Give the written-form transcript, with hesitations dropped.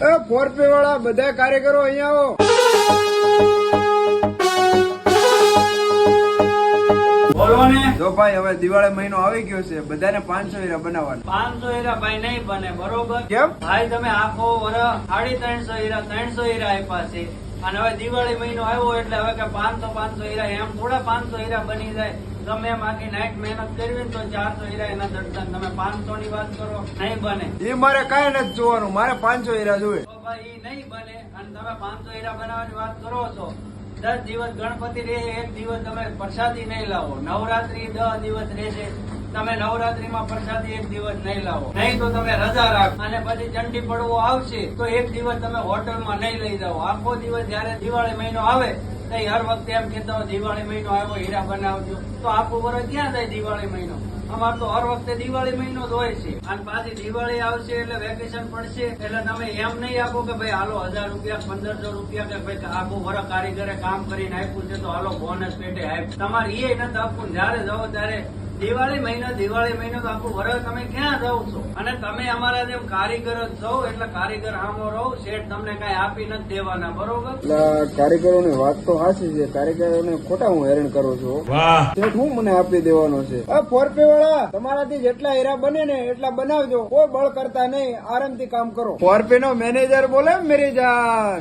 4P વાળા બધા કારીગરો અહીંયા આવો। બોલો ને। જો ભાઈ હવે દિવાળી મહિનો આવી ગયો છે, બધાને 500 હીરા બનાવવાના। 500 હીરા ભાઈ નહીં બને, બરોબર? કેમ ભાઈ તમે આખો વર્ષ 350 હીરા 300 હીરા આપ્યા છે અને હવે દિવાળી મહિનો આવ્યો એટલે હવે કે 500 હીરા એમ થોડા 500 હીરા બની જાય। તમે એમ આખી નાઈટ મહેનત કરવી ને તો 400 હીરા એના દર્શન, તમે 500 ની વાત કરો, નહીં બને। એ મારે કાંઈ નથી જોવાનું, મારે 500 હીરા જોઈએ। તો ભાઈ ઈ નહીં બને અને તમે 500 હીરા બનાવવાની વાત કરો છો। 10 દિવસ ગણપતિ રહે, એક દિવસ તમે પ્રસાદી નહીં લાવો। નવરાત્રી 10 દિવસ રહેશે, તમે નવરાત્રીમાં પ્રસાદી એક દિવસ નહીં લાવો, નહીં તો તમે રજા રાખો અને પછી ચંડી પડવો આવશે તો એક દિવસ તમે હોટલમાં નહીં લઈ જાઓ। આખો દિવસ જયારે દિવાળી મહિનો આવે તો હર વખતે એમ કહેતા હોય દિવાળી મહિનો આવ્યો હીરા બનાવજો, તો આખું વર્ષ ક્યાં જાય દિવાળી મહિનો? અમારે તો હર વખતે દિવાળી મહિનો જ હોય છે અને પાછી દિવાળી આવશે એટલે વેકેશન પડશે એટલે તમે એમ નહીં આપો કે ભાઈ હાલો 1000 રૂપિયા 1500 રૂપિયા કે ભાઈ આખું વર્ષ કારીગરે કામ કરીને આપ્યું છે તો હાલો બોનસ પેટે આપ। તમારે એ નથી આપવું, જયારે જાઓ ત્યારે દિવાળી મહિનો તો આખું વર્ષ તમે ક્યાં જાઓ છો? અને તમે અમારા જેમ કારીગર જ છો એટલે કારીગર આમો રહો, શેઠ તમને કઈ આપી નથી દેવાના, બરોબર? કારીગરોની વાત તો સાચી છે, કારીગરોને ખોટા હું હેરાન કરું છું। શેઠ હું મને આપી દેવાનો છે। 4P વાળા તમારાથી જેટલા હીરા બને ને એટલા બનાવજો, કોઈ બળ કરતા નહીં, આરામથી કામ કરો। 4P નો મેનેજર બોલે મેરી જાન।